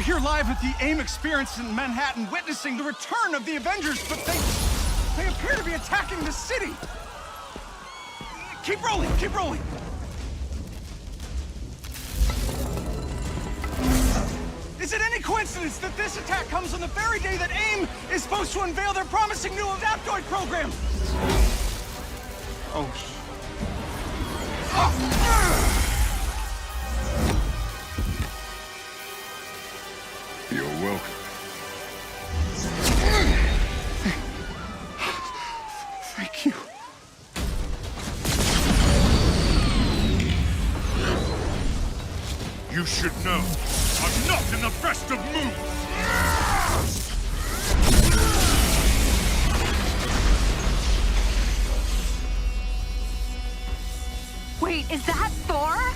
We're here live at the AIM experience in Manhattan, witnessing the return of the Avengers, but they appear to be attacking the city. Keep rolling, keep rolling. Is it any coincidence that this attack comes on the very day that AIM is supposed to unveil their promising new Adaptoid program? Oh. You're welcome. Thank you. You should know, I'm not in the best of moods! Wait, is that Thor?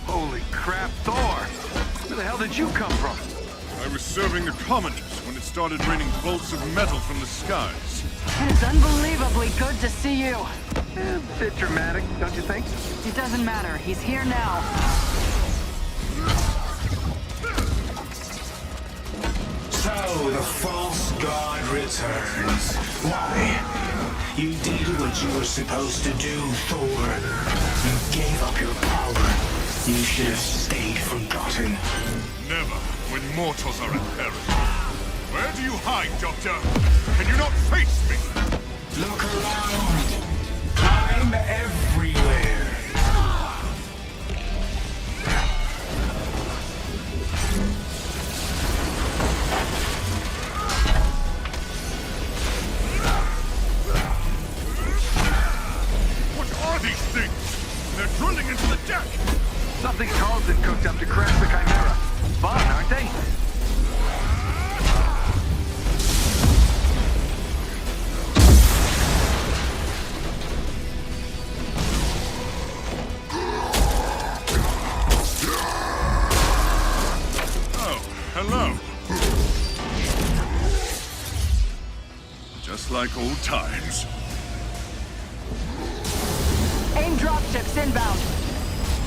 Holy crap, Thor! Where the hell did you come from? I was serving the commoners when it started raining bolts of metal from the skies. It is unbelievably good to see you. A bit dramatic, don't you think? It doesn't matter. He's here now. So, the false god returns. Why? You did what you were supposed to do, Thor. You gave up your power. You should have stayed forgotten. Never, when mortals are at peril. Where do you hide, Doctor? Can you not face me? Look around. I'm everywhere. What are these things? They're drilling into the deck! Something Carlton cooked up to crash the Chimera. Fun, aren't they? Oh, hello. Just like old times. AIM dropships inbound.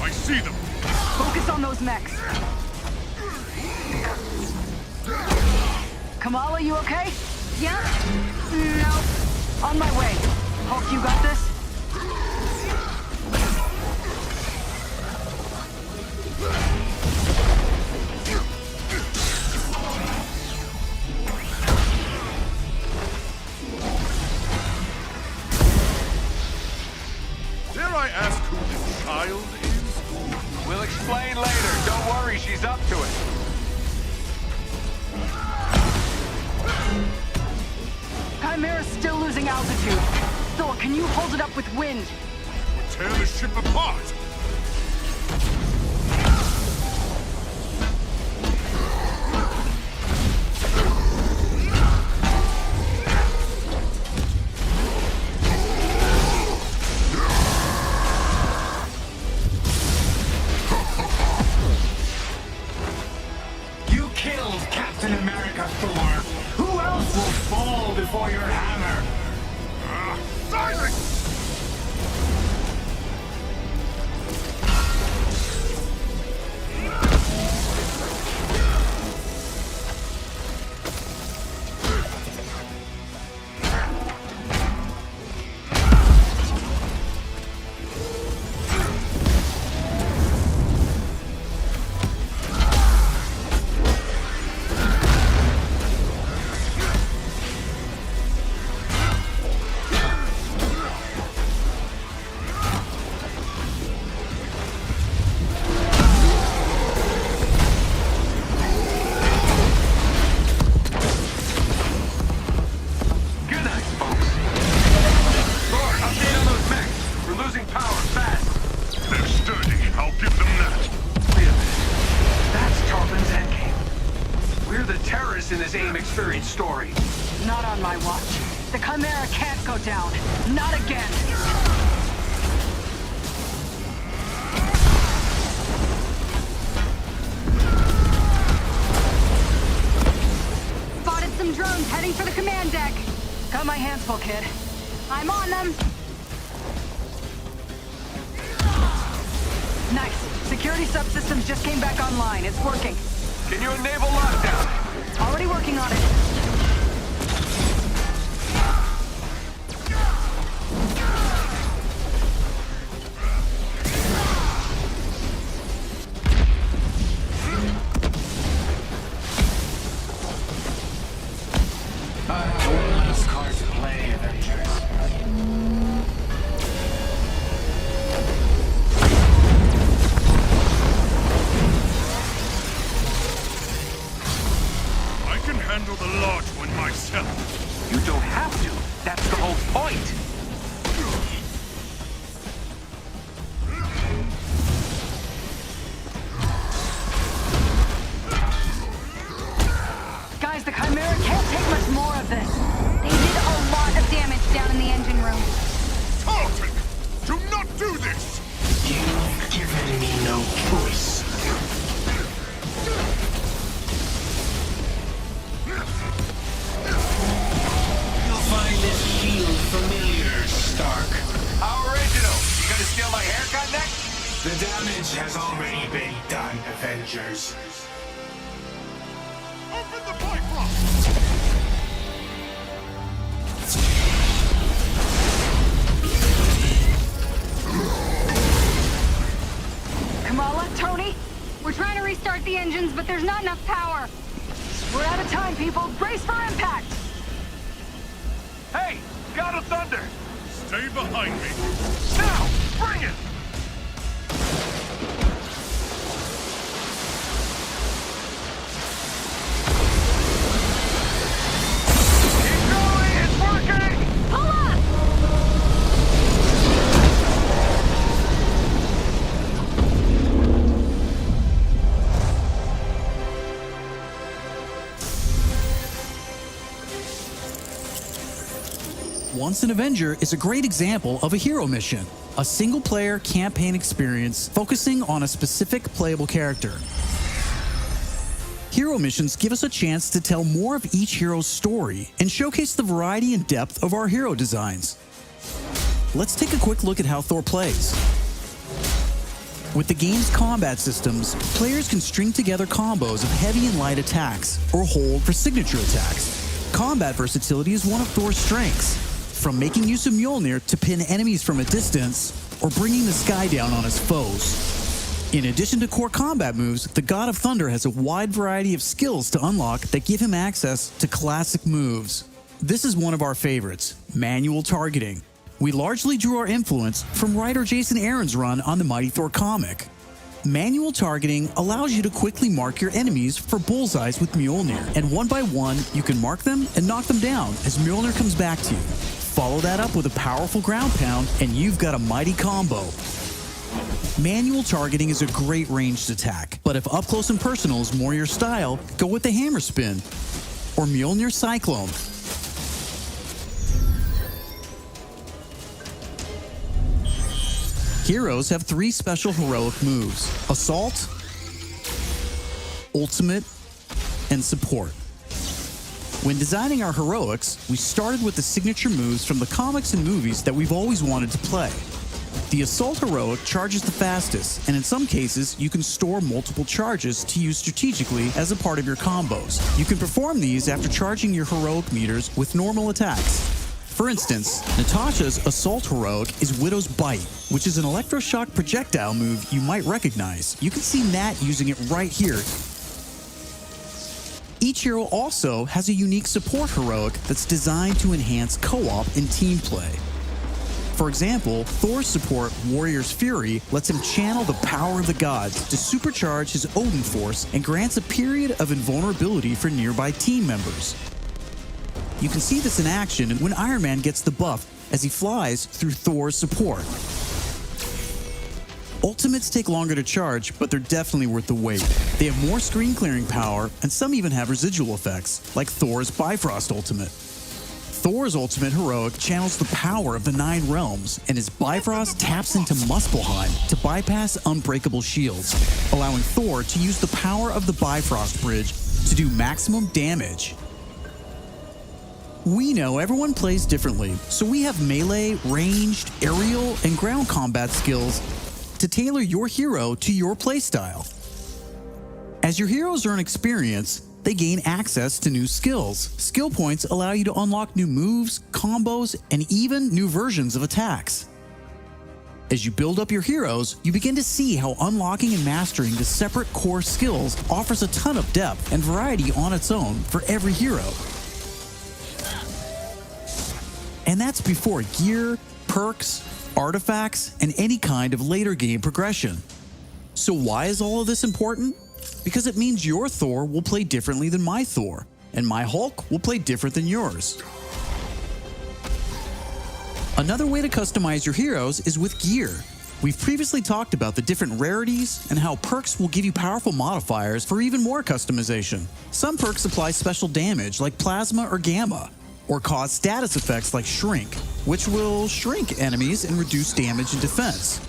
I see them. Focus on those mechs. Kamala, you okay? Yeah? No. On my way. Hulk, you got this? Dare I ask who this child is? We'll explain later. Don't worry, she's up to it. Chimera's still losing altitude. Thor, can you hold it up with wind? Tear the ship apart! You killed Captain America, Thor. Who else will fall before your hammer? Silence! Good night, folks. Thor, update on those mechs. We're losing power fast. They're sturdy. I'll give them that. Wait a minute. That's Tarleton's endgame. We're the terrorists in this AIM experience story. Not on my watch. The Chimera can't go down. Not again. Spotted some drones heading for the command deck. Got my hands full, kid. I'm on them. Nice. Security subsystems just came back online. It's working. Can you enable lockdown? Already working on it. One last card to play, Avengers. I can handle the large one myself. You don't have to. That's the whole point. Guys, the Chimera can't take much more of this. They did a lot of damage down in the engine room. Tartan! Do not do this! You've given me no choice. You'll find this shield familiar, Stark. How original. You gonna steal my haircut next? The damage has already been done, Avengers. Open the Bifrost! Kamala, Tony, we're trying to restart the engines, but there's not enough power. We're out of time, people. Brace for impact. Hey, God of Thunder. Stay behind me. Now, bring it. Keep going, it's working. Pull up! Once an Avenger is a great example of a hero mission, a single-player campaign experience focusing on a specific playable character. Hero missions give us a chance to tell more of each hero's story and showcase the variety and depth of our hero designs. Let's take a quick look at how Thor plays. With the game's combat systems, players can string together combos of heavy and light attacks, or hold for signature attacks. Combat versatility is one of Thor's strengths, from making use of Mjolnir to pin enemies from a distance, or bringing the sky down on his foes. In addition to core combat moves, the God of Thunder has a wide variety of skills to unlock that give him access to classic moves. This is one of our favorites, manual targeting. We largely drew our influence from writer Jason Aaron's run on the Mighty Thor comic. Manual targeting allows you to quickly mark your enemies for bullseyes with Mjolnir, and one by one, you can mark them and knock them down as Mjolnir comes back to you. Follow that up with a powerful ground pound, and you've got a mighty combo. Manual targeting is a great ranged attack, but if up close and personal is more your style, go with the hammer spin or Mjolnir Cyclone. Heroes have 3 special heroic moves: Assault, Ultimate, and Support. When designing our heroics, we started with the signature moves from the comics and movies that we've always wanted to play. The Assault heroic charges the fastest, and in some cases, you can store multiple charges to use strategically as a part of your combos. You can perform these after charging your heroic meters with normal attacks. For instance, Natasha's Assault heroic is Widow's Bite, which is an electroshock projectile move you might recognize. You can see Nat using it right here. Each hero also has a unique support heroic that's designed to enhance co-op and team play. For example, Thor's support, Warrior's Fury, lets him channel the power of the gods to supercharge his Odin force and grants a period of invulnerability for nearby team members. You can see this in action when Iron Man gets the buff as he flies through Thor's support. Ultimates take longer to charge, but they're definitely worth the wait. They have more screen clearing power, and some even have residual effects, like Thor's Bifrost Ultimate. Thor's Ultimate heroic channels the power of the 9 realms, and his Bifrost taps into Muspelheim to bypass unbreakable shields, allowing Thor to use the power of the Bifrost Bridge to do maximum damage. We know everyone plays differently, so we have melee, ranged, aerial, and ground combat skills to tailor your hero to your playstyle. As your heroes earn experience, they gain access to new skills. Skill points allow you to unlock new moves, combos, and even new versions of attacks. As you build up your heroes, you begin to see how unlocking and mastering the separate core skills offers a ton of depth and variety on its own for every hero. And that's before gear, perks, artifacts, and any kind of later game progression. So why is all of this important? Because it means your Thor will play differently than my Thor, and my Hulk will play different than yours. Another way to customize your heroes is with gear. We've previously talked about the different rarities and how perks will give you powerful modifiers for even more customization. Some perks apply special damage like plasma or gamma, or cause status effects like shrink, which will shrink enemies and reduce damage and defense.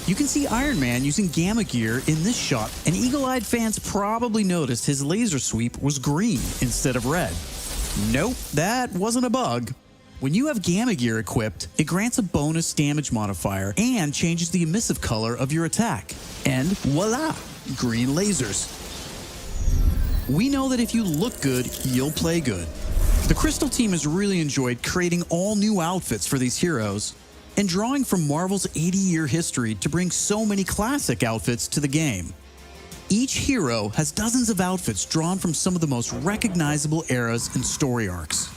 You can see Iron Man using gamma gear in this shot, and eagle-eyed fans probably noticed his laser sweep was green instead of red. Nope, that wasn't a bug. When you have gamma gear equipped, it grants a bonus damage modifier and changes the emissive color of your attack. And voila, green lasers. We know that if you look good, you'll play good. The Crystal team has really enjoyed creating all new outfits for these heroes and drawing from Marvel's 80-year history to bring so many classic outfits to the game. Each hero has dozens of outfits drawn from some of the most recognizable eras and story arcs.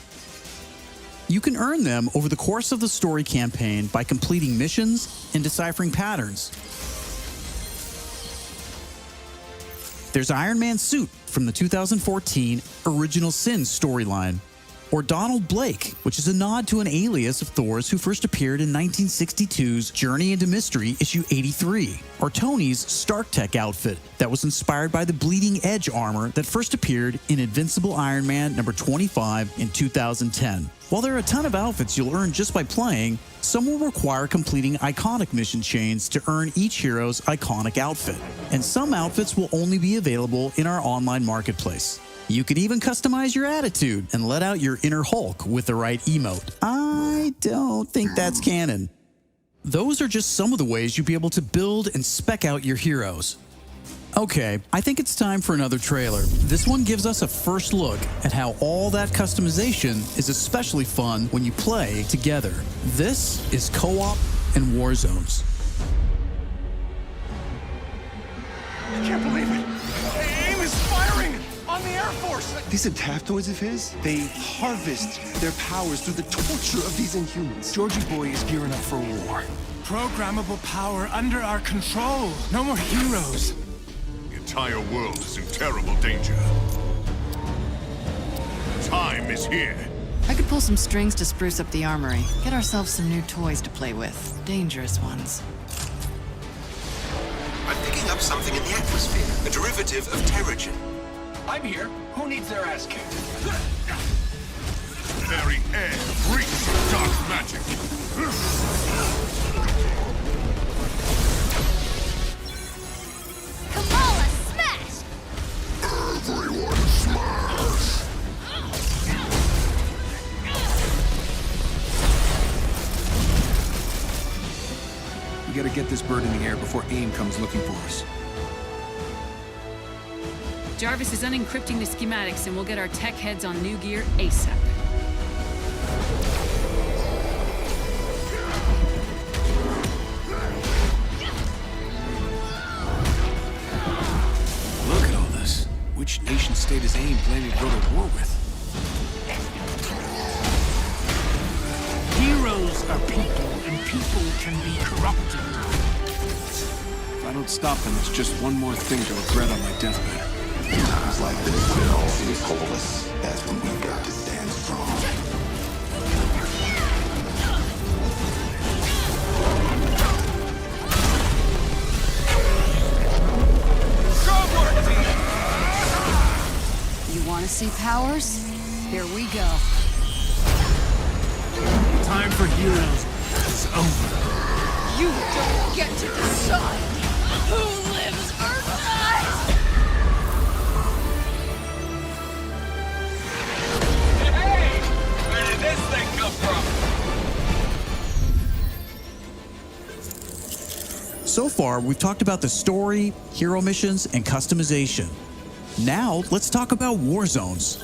You can earn them over the course of the story campaign by completing missions and deciphering patterns. There's Iron Man's suit from the 2014 Original Sin storyline, or Donald Blake, which is a nod to an alias of Thor's who first appeared in 1962's Journey into Mystery issue 83, or Tony's Stark Tech outfit that was inspired by the Bleeding Edge armor that first appeared in Invincible Iron Man number 25 in 2010. While there are a ton of outfits you'll earn just by playing, some will require completing iconic mission chains to earn each hero's iconic outfit, and some outfits will only be available in our online marketplace. You can even customize your attitude and let out your inner Hulk with the right emote. I don't think that's canon. Those are just some of the ways you'll be able to build and spec out your heroes. Okay, I think it's time for another trailer. This one gives us a first look at how all that customization is especially fun when you play together. This is Co-op and War Zones. I can't believe it! AIM is firing on the Air Force! These adaptoids of his, they harvest their powers through the torture of these Inhumans. Georgie Boy is gearing up for war. Programmable power under our control. No more heroes. The entire world is in terrible danger. Time is here. I could pull some strings to spruce up the armory. Get ourselves some new toys to play with. Dangerous ones. I'm picking up something in the atmosphere. A derivative of Terrigen. I'm here. Who needs their ass kicked? Very air breathes dark magic. Kamala, smash! Everyone smash! We gotta get this bird in the air before AIM comes looking for us. Jarvis is unencrypting the schematics and we'll get our tech heads on new gear ASAP. Look at all this. Which nation state is AIM planning to go to war with? Heroes are people, and people can be corrupted. If I don't stop them, it's just one more thing to regret on my deathbed. In times like this, when all seems hopeless, that's when we've got to stand strong. You want to see powers? Here we go. Time for heroes is over. You don't get to decide who lives or dies! Hey! Where did this thing come from? So far, we've talked about the story, hero missions, and customization. Now, let's talk about war zones.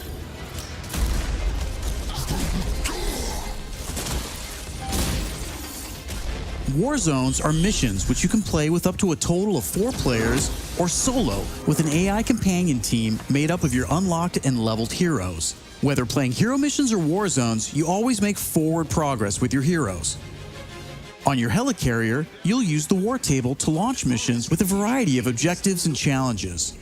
War zones are missions which you can play with up to a total of 4 players or solo with an AI companion team made up of your unlocked and leveled heroes. Whether playing hero missions or war zones, you always make forward progress with your heroes. On your helicarrier, you'll use the war table to launch missions with a variety of objectives and challenges.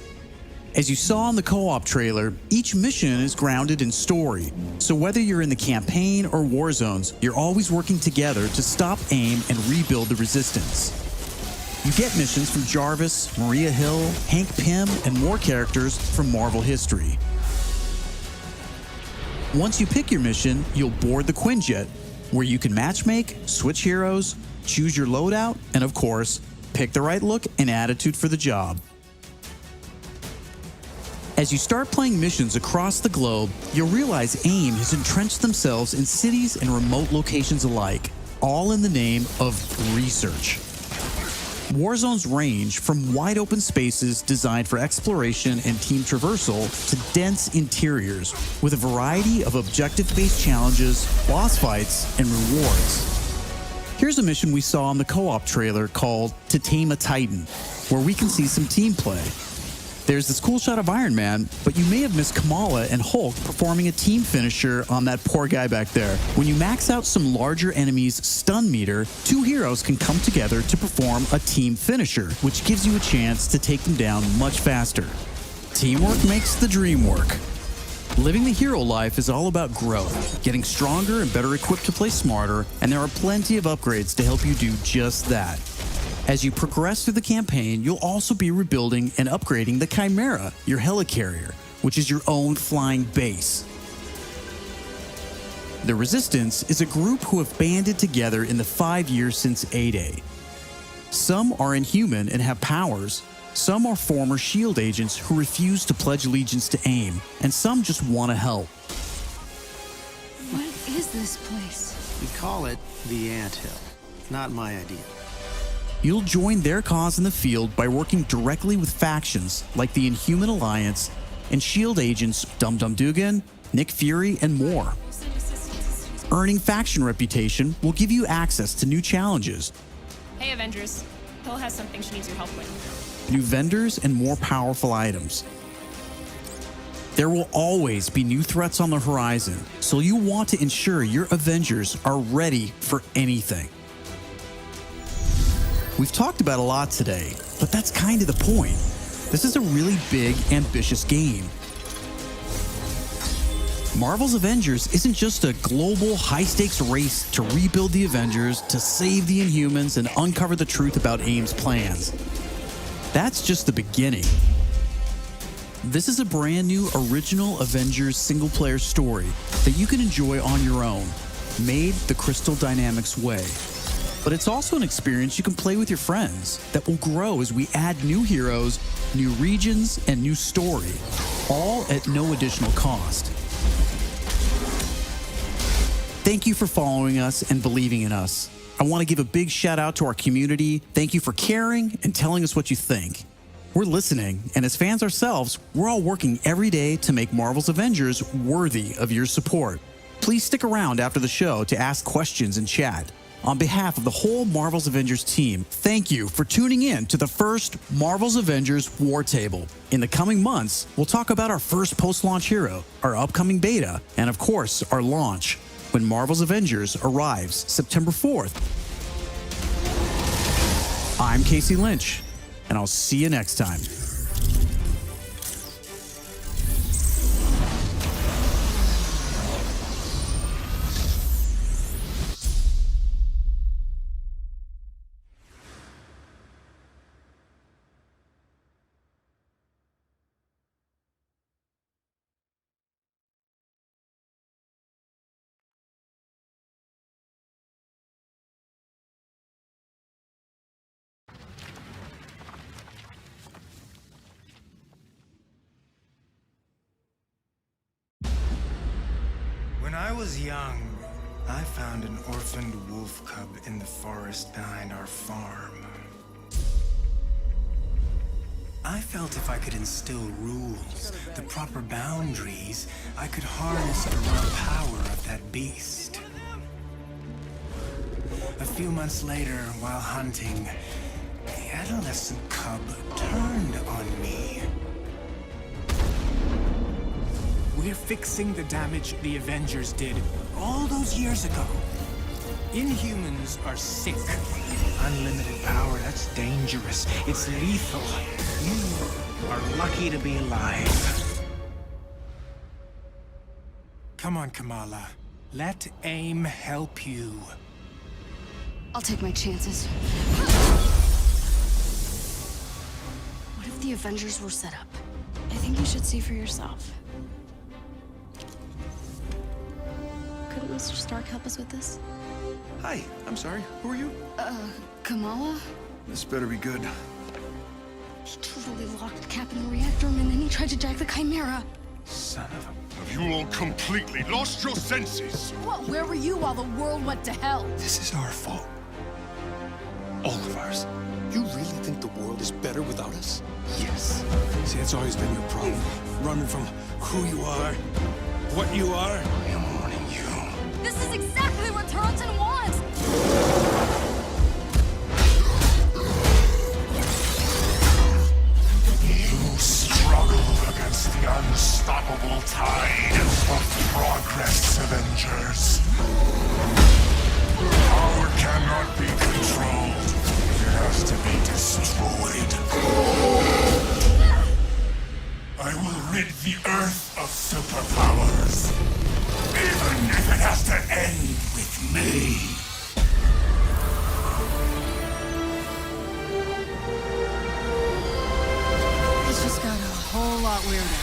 As you saw in the co-op trailer, each mission is grounded in story, so whether you're in the campaign or war zones, you're always working together to stop AIM and rebuild the resistance. You get missions from Jarvis, Maria Hill, Hank Pym, and more characters from Marvel history. Once you pick your mission, you'll board the Quinjet, where you can matchmake, switch heroes, choose your loadout, and of course, pick the right look and attitude for the job. As you start playing missions across the globe, you'll realize AIM has entrenched themselves in cities and remote locations alike, all in the name of research. War zones range from wide open spaces designed for exploration and team traversal to dense interiors with a variety of objective-based challenges, boss fights, and rewards. Here's a mission we saw in the co-op trailer called To Tame a Titan, where we can see some team play. There's this cool shot of Iron Man, but you may have missed Kamala and Hulk performing a team finisher on that poor guy back there. When you max out some larger enemies' stun meter, 2 heroes can come together to perform a team finisher, which gives you a chance to take them down much faster. Teamwork makes the dream work. Living the hero life is all about growth, getting stronger and better equipped to play smarter, and there are plenty of upgrades to help you do just that. As you progress through the campaign, you'll also be rebuilding and upgrading the Chimera, your helicarrier, which is your own flying base. The Resistance is a group who have banded together in the 5 years since A-Day. Some are inhuman and have powers, some are former SHIELD agents who refuse to pledge allegiance to AIM, and some just want to help. What is this place? We call it the Anthill. Not my idea. You'll join their cause in the field by working directly with factions like the Inhuman Alliance and SHIELD agents Dum Dum Dugan, Nick Fury, and more. Earning faction reputation will give you access to new challenges, Hey, Avengers. Hill has something she needs your help with. new vendors, and more powerful items. There will always be new threats on the horizon, so you want to ensure your Avengers are ready for anything. We've talked about a lot today, but that's kind of the point. This is a really big, ambitious game. Marvel's Avengers isn't just a global, high-stakes race to rebuild the Avengers, to save the Inhumans, and uncover the truth about AIM's plans. That's just the beginning. This is a brand new original Avengers single-player story that you can enjoy on your own, made the Crystal Dynamics way. But it's also an experience you can play with your friends that will grow as we add new heroes, new regions, and new story, all at no additional cost. Thank you for following us and believing in us. I want to give a big shout out to our community. Thank you for caring and telling us what you think. We're listening, and as fans ourselves, we're all working every day to make Marvel's Avengers worthy of your support. Please stick around after the show to ask questions and chat. On behalf of the whole Marvel's Avengers team, thank you for tuning in to the first Marvel's Avengers War Table. In the coming months, we'll talk about our first post-launch hero, our upcoming beta, and of course, our launch, when Marvel's Avengers arrives September 4th. I'm Casey Lynch, and I'll see you next time. When I was young, I found an orphaned wolf cub in the forest behind our farm. I felt if I could instill rules, the proper boundaries, I could harness the raw power of that beast. A few months later, while hunting, the adolescent cub turned on me. We're fixing the damage the Avengers did all those years ago. Inhumans are sick. Unlimited power, that's dangerous. It's lethal. You are lucky to be alive. Come on, Kamala. Let AIM help you. I'll take my chances. What if the Avengers were set up? I think you should see for yourself. Couldn't Mr. Stark help us with this? Hi, I'm sorry. Who are you? Kamala? This better be good. He totally locked Cap in the reactor room and then he tried to jack the Chimera. Son of a... Have you all completely lost your senses? Well, where were you while the world went to hell? This is our fault. All of ours. You really think the world is better without us? Yes. See, that's always been your problem. Running from who you are, what you are. I am warning you. This is exactly what Tarleton wants! You struggle against the unstoppable tide of progress, Avengers. Power cannot be controlled. It has to be destroyed. I will rid the Earth of superpowers. Even if it has to end with me. It's just got a whole lot weirder.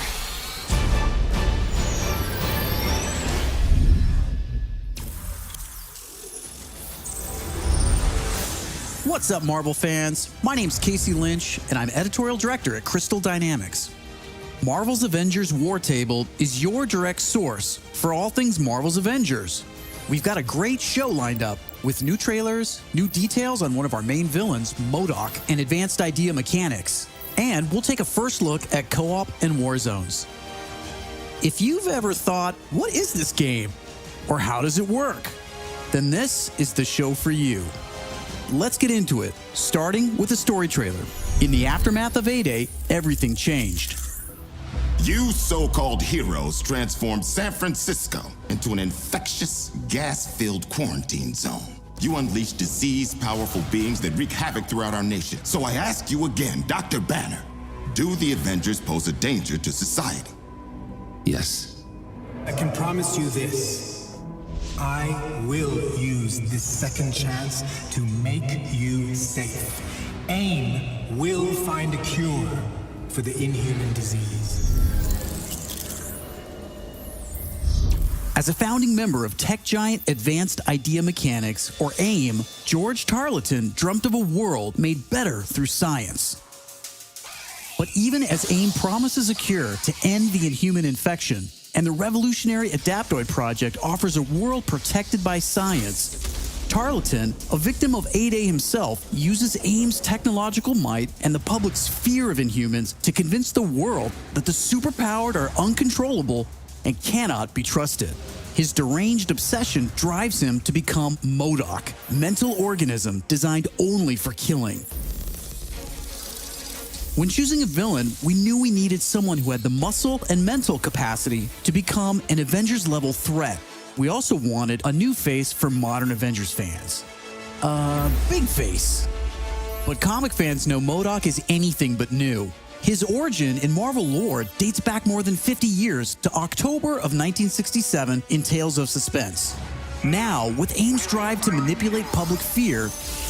What's up, Marvel fans? My name's Casey Lynch, and I'm editorial director at Crystal Dynamics. Marvel's Avengers War Table is your direct source for all things Marvel's Avengers. We've got a great show lined up with new trailers, new details on one of our main villains, MODOK, and advanced idea mechanics. And we'll take a first look at co-op and war zones. If you've ever thought, what is this game? Or how does it work? Then this is the show for you. Let's get into it, starting with a story trailer. In the aftermath of A-Day, everything changed. You so-called heroes transformed San Francisco into an infectious, gas-filled quarantine zone. You unleashed diseased, powerful beings that wreak havoc throughout our nation. So I ask you again, Dr. Banner, do the Avengers pose a danger to society? Yes. I can promise you this. I will use this second chance to make you safe. AIM will find a cure for the inhuman disease. As a founding member of tech giant Advanced Idea Mechanics, or AIM, George Tarleton dreamt of a world made better through science. But even as AIM promises a cure to end the inhuman infection, and the revolutionary Adaptoid project offers a world protected by science, Tarleton, a victim of A-Day himself, uses AIM's technological might and the public's fear of Inhumans to convince the world that the superpowered are uncontrollable and cannot be trusted. His deranged obsession drives him to become MODOK, mental organism designed only for killing. When choosing a villain, we knew we needed someone who had the muscle and mental capacity to become an Avengers-level threat. We also wanted a new face for modern Avengers fans. Big face. But comic fans know MODOK is anything but new. His origin in Marvel lore dates back more than 50 years to October of 1967 in Tales of Suspense. Now, with AIM's drive to manipulate public fear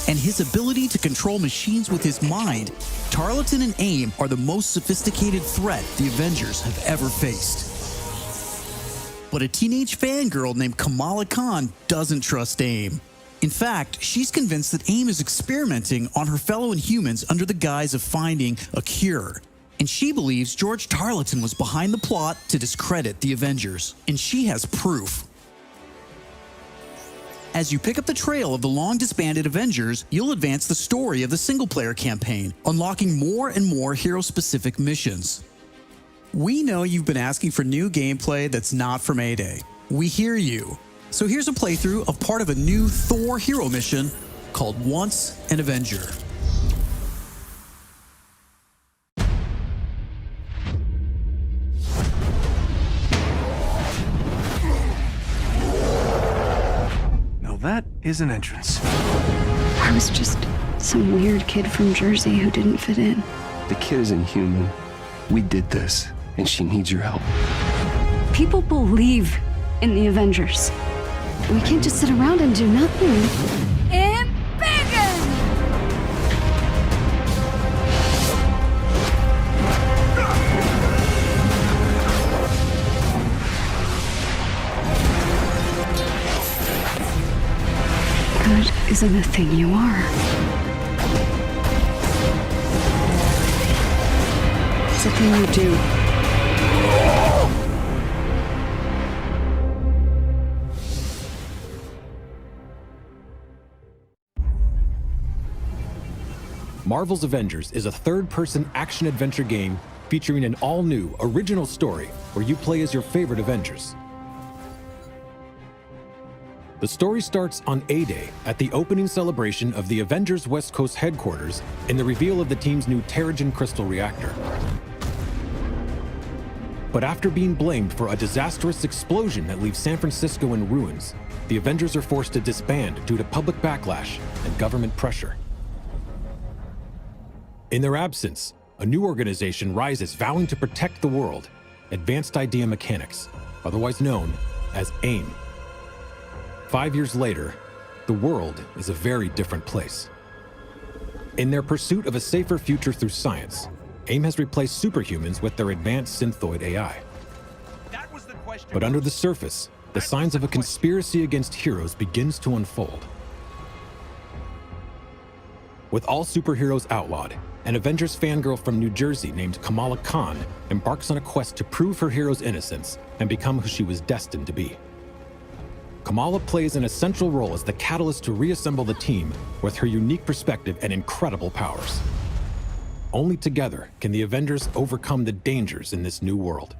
and his ability to control machines with his mind, Tarleton and AIM are the most sophisticated threat the Avengers have ever faced. But a teenage fangirl named Kamala Khan doesn't trust AIM. In fact, she's convinced that AIM is experimenting on her fellow Inhumans under the guise of finding a cure. And she believes George Tarleton was behind the plot to discredit the Avengers. And she has proof. As you pick up the trail of the long-disbanded Avengers, you'll advance the story of the single-player campaign, unlocking more and more hero-specific missions. We know you've been asking for new gameplay that's not from A-Day. We hear you. So here's a playthrough of part of a new Thor hero mission called Once an Avenger. Now that is an entrance. I was just some weird kid from Jersey who didn't fit in. The kid isn't human. We did this, and she needs your help. People believe in the Avengers. We can't just sit around and do nothing. AVENGERS! Good isn't a thing you are. It's a thing you do. Marvel's Avengers is a third-person action-adventure game featuring an all-new, original story where you play as your favorite Avengers. The story starts on A-Day at the opening celebration of the Avengers West Coast headquarters in the reveal of the team's new Terrigen crystal reactor. But after being blamed for a disastrous explosion that leaves San Francisco in ruins, the Avengers are forced to disband due to public backlash and government pressure. In their absence, a new organization rises vowing to protect the world, Advanced Idea Mechanics, otherwise known as AIM. 5 years later, the world is a very different place. In their pursuit of a safer future through science, AIM has replaced superhumans with their advanced synthoid AI. But under the surface, the signs of a conspiracy against heroes begins to unfold. With all superheroes outlawed, an Avengers fangirl from New Jersey named Kamala Khan embarks on a quest to prove her hero's innocence and become who she was destined to be. Kamala plays an essential role as the catalyst to reassemble the team with her unique perspective and incredible powers. Only together can the Avengers overcome the dangers in this new world.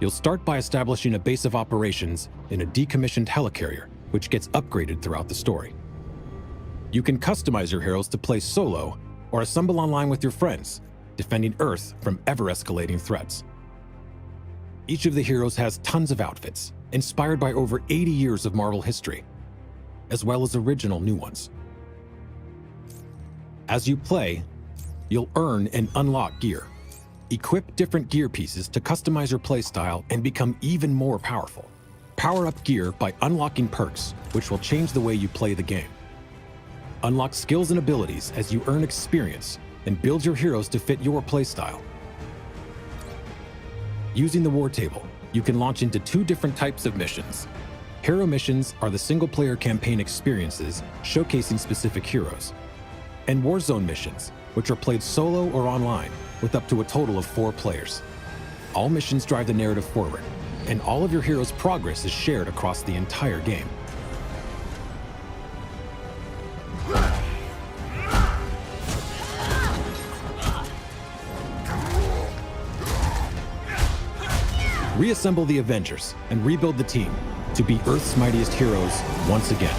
You'll start by establishing a base of operations in a decommissioned helicarrier, which gets upgraded throughout the story. You can customize your heroes to play solo or assemble online with your friends, defending Earth from ever-escalating threats. Each of the heroes has tons of outfits, inspired by over 80 years of Marvel history, as well as original new ones. As you play, you'll earn and unlock gear. Equip different gear pieces to customize your playstyle and become even more powerful. Power up gear by unlocking perks, which will change the way you play the game. Unlock skills and abilities as you earn experience and build your heroes to fit your playstyle. Using the war table, you can launch into 2 different types of missions. Hero missions are the single-player campaign experiences showcasing specific heroes, and Warzone missions, which are played solo or online with up to a total of 4 players. All missions drive the narrative forward, and all of your heroes' progress is shared across the entire game. Reassemble the Avengers and rebuild the team to be Earth's mightiest heroes once again.